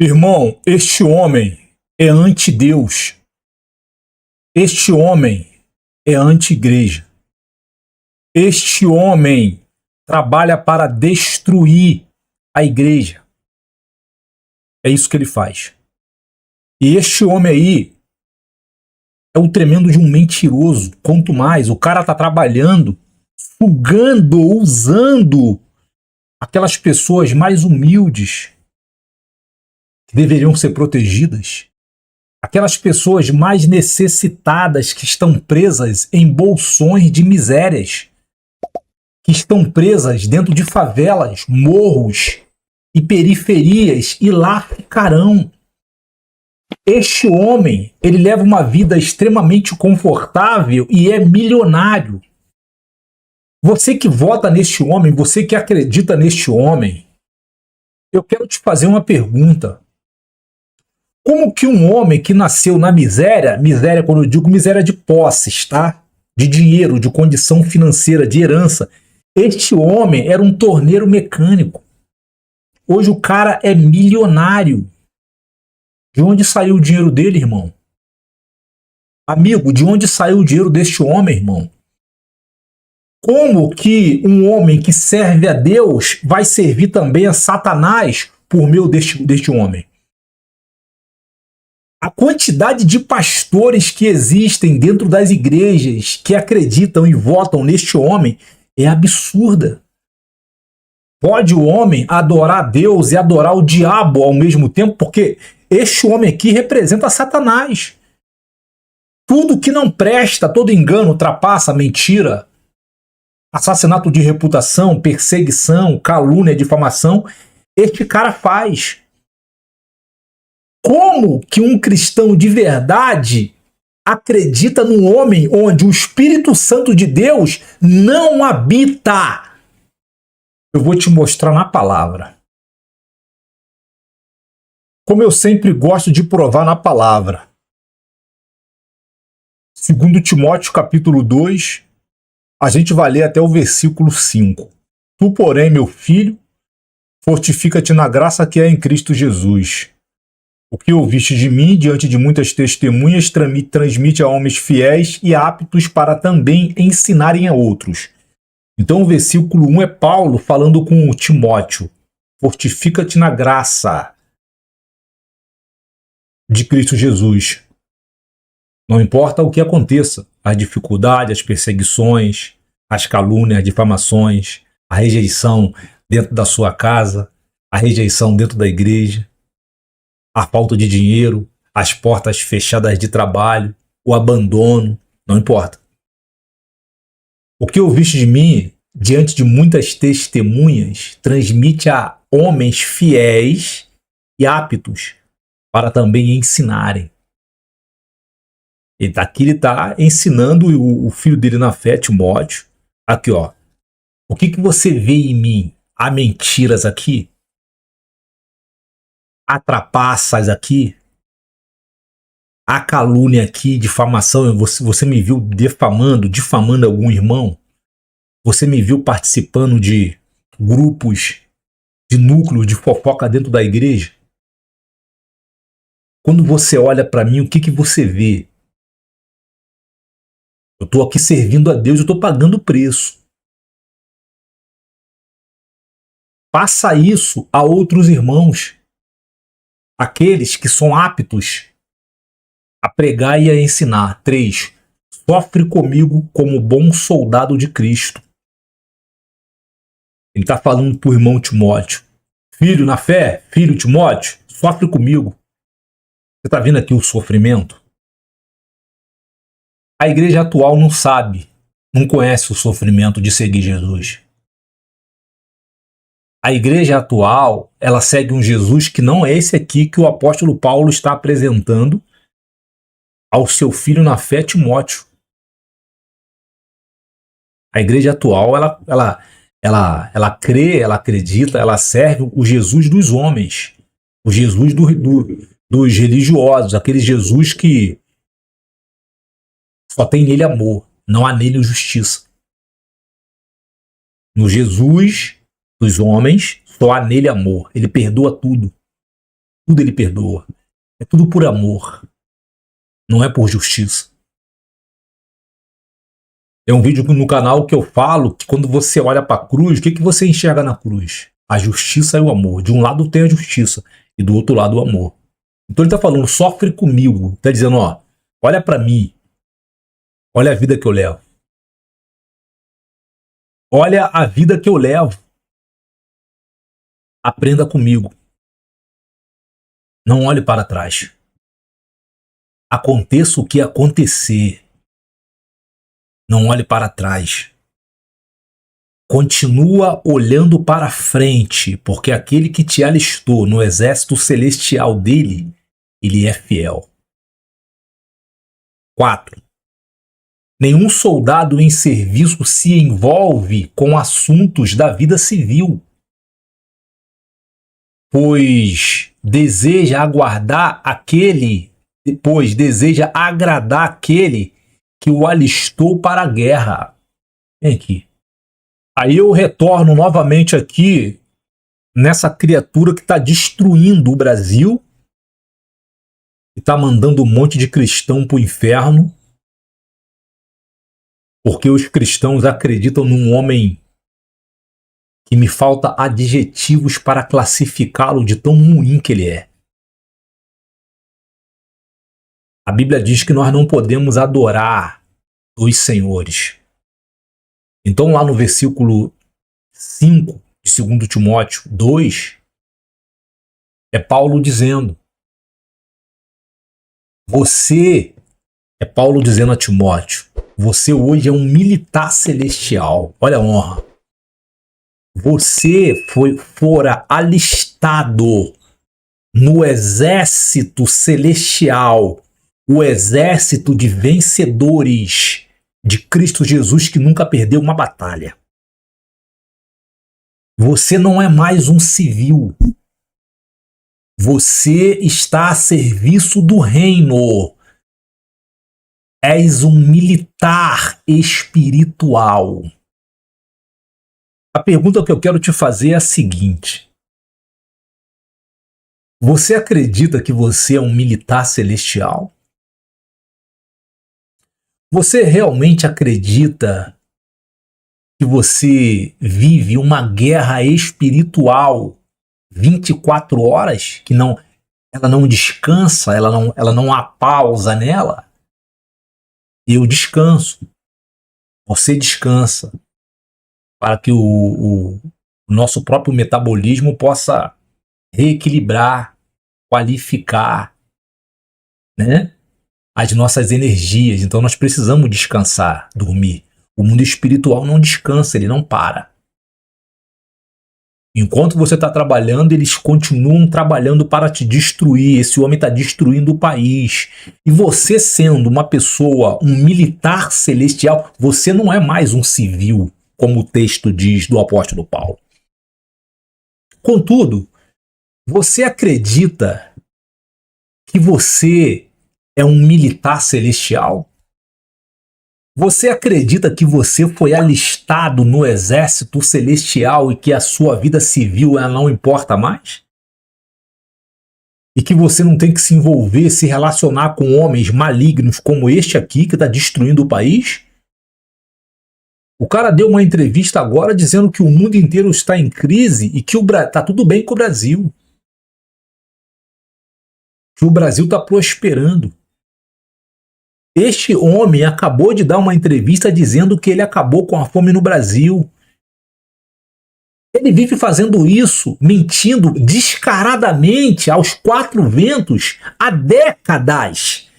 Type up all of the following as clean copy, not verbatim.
Irmão, este homem é anti-Deus. Este homem é anti-igreja. Este homem trabalha para destruir a igreja. É isso que ele faz. E este homem aí é o tremendo de um mentiroso. Quanto mais, o cara tá trabalhando, sugando, usando aquelas pessoas mais humildes que deveriam ser protegidas. Aquelas pessoas mais necessitadas que estão presas em bolsões de misérias, que estão presas dentro de favelas, morros e periferias, e lá ficarão. Este homem, ele leva uma vida extremamente confortável e é milionário. Você que vota neste homem, você que acredita neste homem, eu quero te fazer uma pergunta. Como que um homem que nasceu na miséria, miséria quando eu digo miséria de posses, tá? De dinheiro, de condição financeira, de herança, este homem era um torneiro mecânico. Hoje o cara é milionário. De onde saiu o dinheiro dele, irmão? Amigo, de onde saiu o dinheiro deste homem, irmão? Como que um homem que serve a Deus vai servir também a Satanás por meio deste homem? A quantidade de pastores que existem dentro das igrejas que acreditam e votam neste homem é absurda. Pode o homem adorar Deus e adorar o diabo ao mesmo tempo? Porque este homem aqui representa Satanás. Tudo que não presta, todo engano, trapaça, mentira, assassinato de reputação, perseguição, calúnia, difamação, este cara faz. Como que um cristão de verdade acredita num homem onde o Espírito Santo de Deus não habita? Eu vou te mostrar na palavra. Como eu sempre gosto de provar na palavra. 2 Timóteo capítulo 2, a gente vai ler até o versículo 5. Tu, porém, meu filho, fortifica-te na graça que é em Cristo Jesus. O que ouviste de mim, diante de muitas testemunhas, transmite a homens fiéis e aptos para também ensinarem a outros. Então o versículo 1 é Paulo falando com Timóteo. Fortifica-te na graça de Cristo Jesus. Não importa o que aconteça, as dificuldades, as perseguições, as calúnias, as difamações, a rejeição dentro da sua casa, a rejeição dentro da igreja, a falta de dinheiro, as portas fechadas de trabalho, o abandono, não importa. O que ouviste de mim, diante de muitas testemunhas, transmite a homens fiéis e aptos para também ensinarem. Aqui ele está ensinando o filho dele na fé, Timóteo. Aqui, ó. O que você vê em mim? Há mentiras aqui? Há trapaças aqui? Há calúnia aqui, difamação? Você me viu difamando algum irmão? Você me viu participando de grupos, de núcleos de fofoca dentro da igreja? Quando você olha para mim, o que você vê? Eu estou aqui servindo a Deus, eu estou pagando o preço. Passa isso a outros irmãos, aqueles que são aptos a pregar e a ensinar. 3. Sofre comigo como bom soldado de Cristo. Ele está falando para o irmão Timóteo. Filho na fé, filho Timóteo, sofre comigo. Você está vendo aqui o sofrimento? A igreja atual não sabe, não conhece o sofrimento de seguir Jesus. A igreja atual, ela segue um Jesus que não é esse aqui que o apóstolo Paulo está apresentando ao seu filho na fé, Timóteo. A igreja atual, ela crê, ela acredita, ela serve o Jesus dos homens, o Jesus dos religiosos, aquele Jesus que só tem nele amor, não há nele justiça. No Jesus dos homens, só há nele amor. Ele perdoa tudo. tudo ele perdoa. É tudo por amor. Não é por justiça. Tem um vídeo no canal que eu falo que quando você olha para a cruz, o que você enxerga na cruz? A justiça e o amor. De um lado tem a justiça e do outro lado o amor. Então ele está falando, sofre comigo. Está dizendo, ó, olha para mim. Olha a vida que eu levo. Olha a vida que eu levo. Aprenda comigo. Não olhe para trás. Aconteça o que acontecer. Não olhe para trás. Continua olhando para frente, porque aquele que te alistou no exército celestial dele, ele é fiel. 4. Nenhum soldado em serviço se envolve com assuntos da vida civil, pois deseja agradar aquele que o alistou para a guerra. Vem aqui. Aí eu retorno novamente aqui nessa criatura que está destruindo o Brasil e está mandando um monte de cristão para o inferno, porque os cristãos acreditam num homem que me falta adjetivos para classificá-lo de tão ruim que ele é. A Bíblia diz que nós não podemos adorar dois senhores. Então lá no versículo 5 de 2 Timóteo 2, é Paulo dizendo, é Paulo dizendo a Timóteo, você hoje é um militar celestial, olha a honra. Você fora alistado no exército celestial, o exército de vencedores de Cristo Jesus que nunca perdeu uma batalha. Você não é mais um civil. Você está a serviço do reino. És um militar espiritual. A pergunta que eu quero te fazer é a seguinte. Você acredita que você é um militar celestial? Você realmente acredita que você vive uma guerra espiritual 24 horas? Que ela não descansa, ela não há pausa nela? Eu descanso. Você descansa. Para que o nosso próprio metabolismo possa reequilibrar, qualificar, né, as nossas energias. Então nós precisamos descansar, dormir. O mundo espiritual não descansa, ele não para. Enquanto você está trabalhando, eles continuam trabalhando para te destruir. Esse homem está destruindo o país. E você sendo uma pessoa, um militar celestial, você não é mais um civil, como o texto diz do apóstolo Paulo. Contudo, você acredita que você é um militar celestial? Você acredita que você foi alistado no exército celestial e que a sua vida civil ela não importa mais? E que você não tem que se envolver, se relacionar com homens malignos como este aqui que está destruindo o país? O cara deu uma entrevista agora dizendo que o mundo inteiro está em crise e que está tudo bem com o Brasil. Que o Brasil está prosperando. Este homem acabou de dar uma entrevista dizendo que ele acabou com a fome no Brasil. Ele vive fazendo isso, mentindo descaradamente aos quatro ventos há décadas.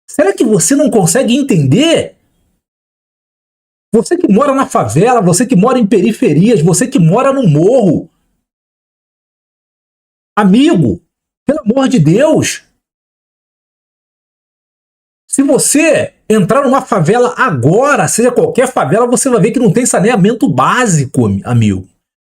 Será que você não consegue entender? Você que mora na favela, você que mora em periferias, você que mora no morro. Amigo, pelo amor de Deus. Se você entrar numa favela agora, seja qualquer favela, você vai ver que não tem saneamento básico, amigo.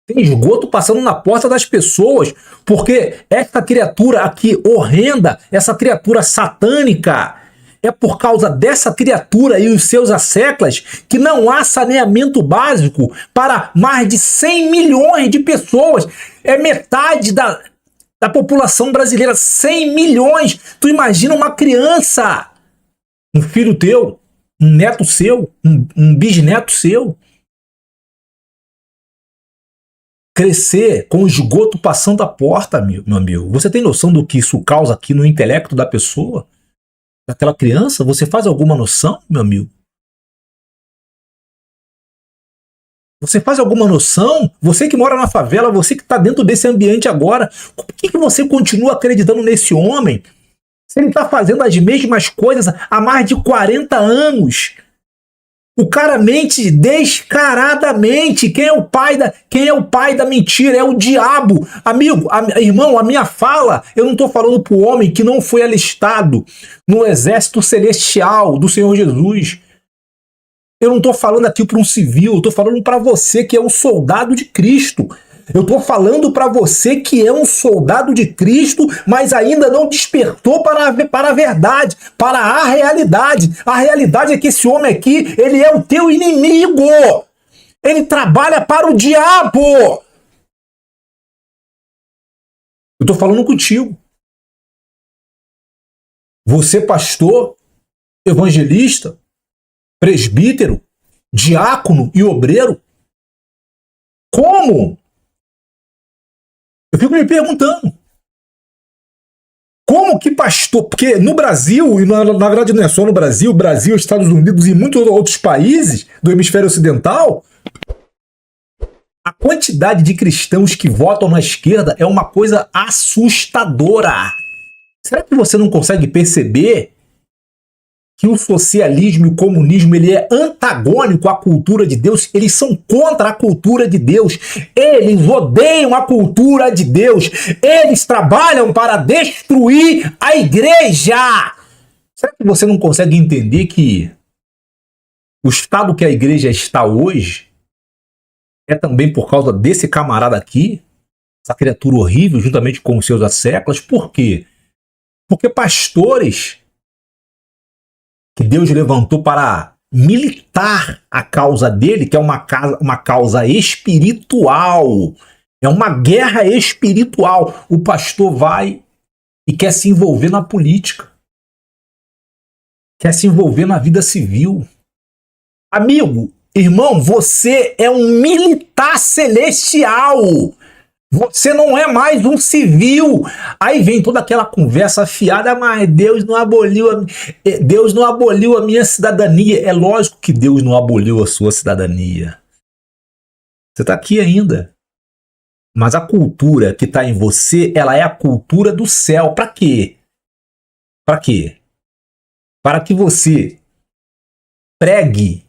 Tem esgoto passando na porta das pessoas, porque essa criatura aqui horrenda, essa criatura satânica, é por causa dessa criatura e os seus asseclas que não há saneamento básico para mais de 100 milhões de pessoas. É metade da população brasileira, 100 milhões. Tu imagina uma criança, um filho teu, um neto seu, um bisneto seu, crescer com o esgoto passando a porta, meu amigo. Você tem noção do que isso causa aqui no intelecto da pessoa? Daquela criança? Você faz alguma noção, meu amigo? Você faz alguma noção? Você que mora na favela, você que está dentro desse ambiente agora, por que você continua acreditando nesse homem? Se ele está fazendo as mesmas coisas há mais de 40 anos. O cara mente descaradamente. Quem é o pai da mentira? É o diabo. Amigo, irmão, a minha fala, eu não estou falando para o homem que não foi alistado no exército celestial do Senhor Jesus. Eu não estou falando aqui para um civil, eu estou falando para você que é um soldado de Cristo. Eu estou falando para você que é um soldado de Cristo, mas ainda não despertou para a verdade, para a realidade. A realidade é que esse homem aqui, ele é o teu inimigo. Ele trabalha para o diabo. Eu estou falando contigo. Você, pastor, evangelista, presbítero, diácono e obreiro? Como? Eu fico me perguntando. Como que pastor? Porque no Brasil, e na verdade não é só no Brasil, Brasil, Estados Unidos e muitos outros países do hemisfério ocidental, a quantidade de cristãos que votam na esquerda é uma coisa assustadora. Será que você não consegue perceber que o socialismo e o comunismo ele é antagônico à cultura de Deus? Eles são contra a cultura de Deus. Eles odeiam a cultura de Deus. Eles trabalham para destruir a igreja. Será que você não consegue entender que o estado que a igreja está hoje é também por causa desse camarada aqui, essa criatura horrível, juntamente com os seus asseclas? Por quê? Porque pastores que Deus levantou para militar a causa dele, que é uma causa espiritual, é uma guerra espiritual. O pastor vai e quer se envolver na política, quer se envolver na vida civil. Amigo, irmão, você é um militar celestial. Você não é mais um civil. Aí vem toda aquela conversa fiada, mas Deus não aboliu a minha cidadania. É lógico que Deus não aboliu a sua cidadania. Você está aqui ainda. Mas a cultura que está em você, ela é a cultura do céu. Para quê? Para quê? Para que você pregue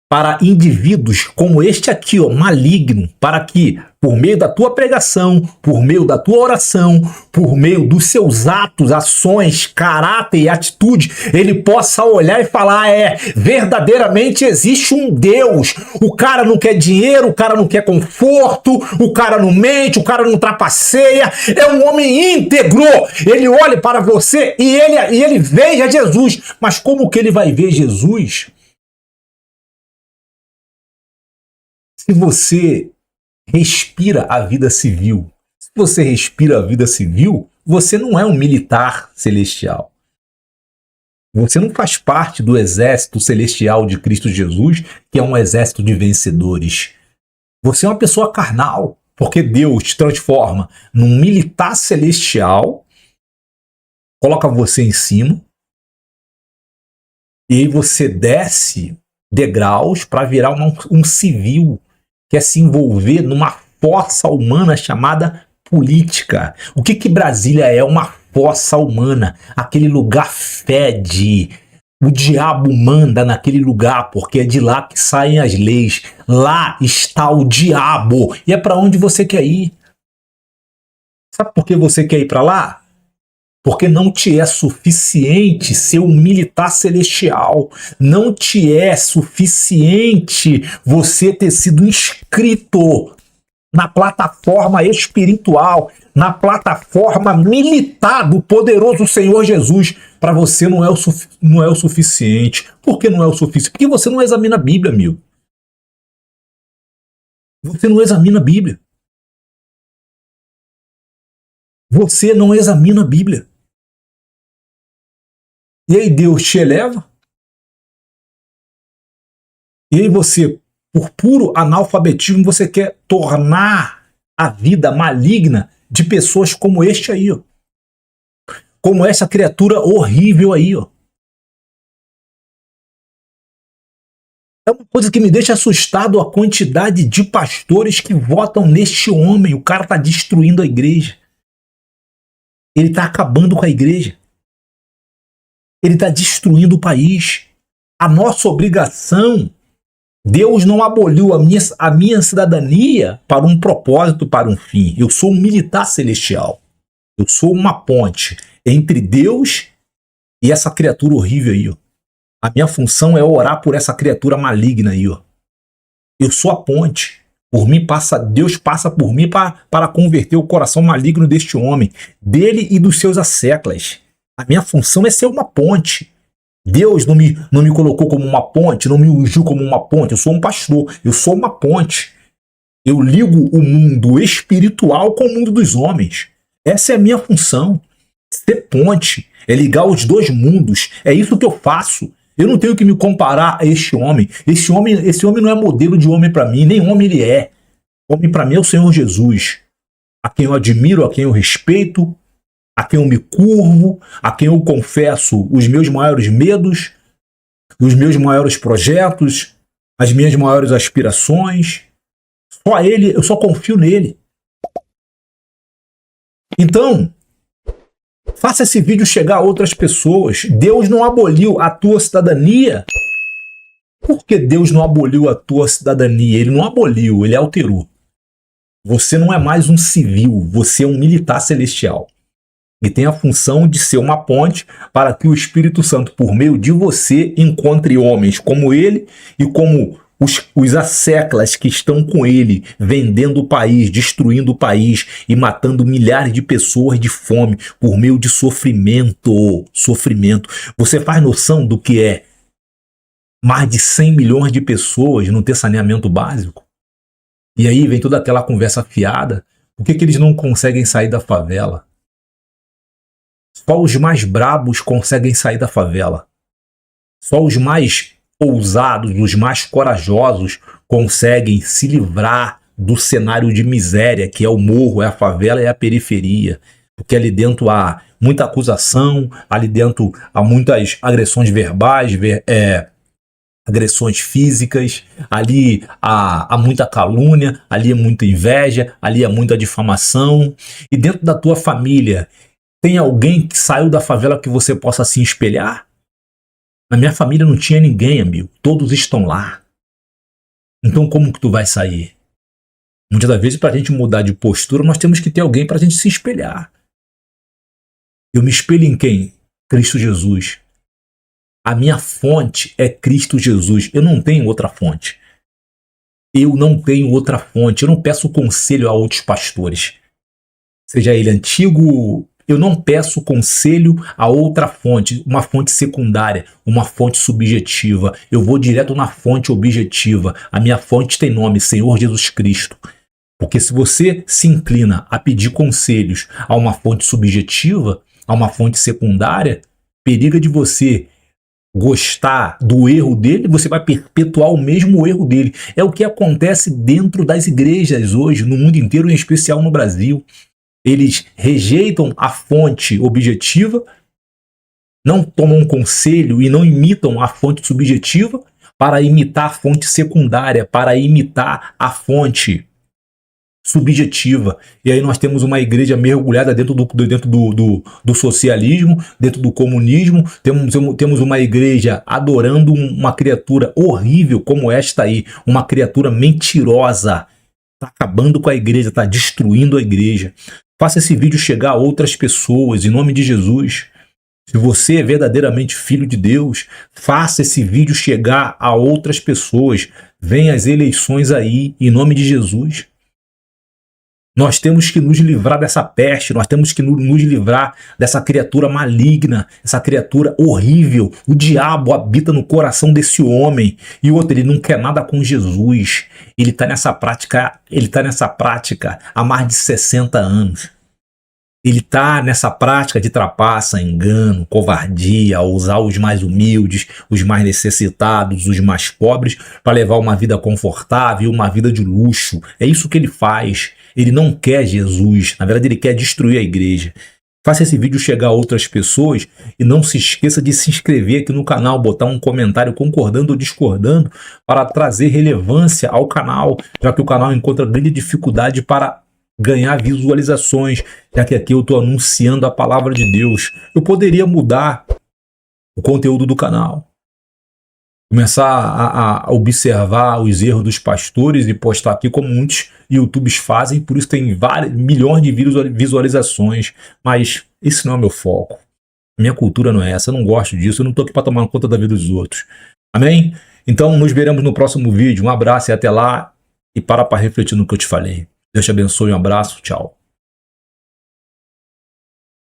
para indivíduos como este aqui, ó, maligno, para que, por meio da tua pregação, por meio da tua oração, por meio dos seus atos, ações, caráter e atitude, ele possa olhar e falar, verdadeiramente existe um Deus. O cara não quer dinheiro, o cara não quer conforto, o cara não mente, o cara não trapaceia, é um homem íntegro. Ele olha para você e ele veja Jesus. Mas como que ele vai ver Jesus se você respira a vida civil? Se você respira a vida civil, você não é um militar celestial. Você não faz parte do exército celestial de Cristo Jesus, que é um exército de vencedores. Você é uma pessoa carnal, porque Deus te transforma num militar celestial, coloca você em cima, e aí você desce degraus para virar um civil, quer se envolver numa força humana chamada política. O que Brasília é? Uma força humana. Aquele lugar fede. O diabo manda naquele lugar, porque é de lá que saem as leis. Lá está o diabo. E é para onde você quer ir. Sabe por que você quer ir para lá? Porque não te é suficiente ser um militar celestial. Não te é suficiente você ter sido inscrito na plataforma espiritual, na plataforma militar do poderoso Senhor Jesus. Para você não é o suficiente. Por que não é o suficiente? Porque você não examina a Bíblia, amigo. Você não examina a Bíblia. Você não examina a Bíblia. E aí Deus te eleva, e aí você, por puro analfabetismo, você quer tornar a vida maligna de pessoas como este aí, ó. Como essa criatura horrível aí, ó. É uma coisa que me deixa assustado a quantidade de pastores que votam neste homem. O cara tá destruindo a igreja. Ele tá acabando com a igreja. Ele tá destruindo o país. A nossa obrigação, Deus não aboliu a minha cidadania para um propósito, para um fim. Eu sou um militar celestial. Eu sou uma ponte entre Deus e essa criatura horrível aí, ó. A minha função é orar por essa criatura maligna aí, ó. Eu sou a ponte. Por mim passa, Deus passa por mim para converter o coração maligno deste homem, dele e dos seus asseclas. A minha função é ser uma ponte. Deus não me colocou como uma ponte, não me ungiu como uma ponte. Eu sou um pastor, eu sou uma ponte. Eu ligo o mundo espiritual com o mundo dos homens. Essa é a minha função. Ser ponte, é ligar os dois mundos. É isso que eu faço. Eu não tenho que me comparar a este homem. Esse homem não é modelo de homem para mim, nem homem ele é. Homem para mim é o Senhor Jesus, a quem eu admiro, a quem eu respeito, a quem eu me curvo, a quem eu confesso os meus maiores medos, os meus maiores projetos, as minhas maiores aspirações. Só ele, eu só confio nele. Então, faça esse vídeo chegar a outras pessoas. Deus não aboliu a tua cidadania. Por que Deus não aboliu a tua cidadania? Ele não aboliu, ele alterou. Você não é mais um civil, você é um militar celestial. E tem a função de ser uma ponte para que o Espírito Santo, por meio de você, encontre homens como ele e como os asseclas que estão com ele, vendendo o país, destruindo o país e matando milhares de pessoas de fome por meio de sofrimento. Sofrimento. Você faz noção do que é mais de 100 milhões de pessoas não ter saneamento básico? E aí vem toda aquela conversa fiada. Por que eles não conseguem sair da favela? Só os mais brabos conseguem sair da favela. Só os mais ousados, os mais corajosos conseguem se livrar do cenário de miséria, que é o morro, é a favela, é a periferia. Porque ali dentro há muita acusação, ali dentro há muitas agressões verbais, agressões físicas, ali há muita calúnia, ali é muita inveja, ali é muita difamação. E dentro da tua família, tem alguém que saiu da favela que você possa se espelhar? Na minha família não tinha ninguém, amigo. Todos estão lá. Então como que tu vai sair? Muitas das vezes, para a gente mudar de postura, nós temos que ter alguém para a gente se espelhar. Eu me espelho em quem? Cristo Jesus. A minha fonte é Cristo Jesus. Eu não tenho outra fonte. Eu não tenho outra fonte. Eu não peço conselho a outros pastores. Seja ele antigo. Eu não peço conselho a outra fonte, uma fonte secundária, uma fonte subjetiva. Eu vou direto na fonte objetiva. A minha fonte tem nome, Senhor Jesus Cristo. Porque se você se inclina a pedir conselhos a uma fonte subjetiva, a uma fonte secundária, periga de você gostar do erro dele, você vai perpetuar o mesmo erro dele. É o que acontece dentro das igrejas hoje, no mundo inteiro, em especial no Brasil. Eles rejeitam a fonte objetiva, não tomam conselho e não imitam a fonte subjetiva para imitar a fonte secundária, para imitar a fonte subjetiva. E aí nós temos uma igreja mergulhada dentro do socialismo, dentro do comunismo, temos uma igreja adorando uma criatura horrível como esta aí, uma criatura mentirosa. Está acabando com a igreja, está destruindo a igreja. Faça esse vídeo chegar a outras pessoas, em nome de Jesus. Se você é verdadeiramente filho de Deus, faça esse vídeo chegar a outras pessoas. Vem as eleições aí, em nome de Jesus. Nós temos que nos livrar dessa peste, nós temos que nos livrar dessa criatura maligna, essa criatura horrível. O diabo habita no coração desse homem. E outro, ele não quer nada com Jesus. Ele está nessa prática há mais de 60 anos. ele está nessa prática de trapaça, engano, covardia, usar os mais humildes, os mais necessitados, os mais pobres, para levar uma vida confortável, uma vida de luxo. É isso que ele faz. Ele não quer Jesus, na verdade ele quer destruir a igreja. Faça esse vídeo chegar a outras pessoas e não se esqueça de se inscrever aqui no canal, botar um comentário concordando ou discordando para trazer relevância ao canal, já que o canal encontra grande dificuldade para ganhar visualizações, já que aqui eu estou anunciando a palavra de Deus. Eu poderia mudar o conteúdo do canal, começar a observar os erros dos pastores e postar aqui como muitos YouTubes fazem, por isso tem milhões de visualizações, mas esse não é o meu foco. Minha cultura não é essa, eu não gosto disso, eu não estou aqui para tomar conta da vida dos outros. Amém? Então nos veremos no próximo vídeo. Um abraço e até lá, e para refletir no que eu te falei. Deus te abençoe, um abraço, tchau.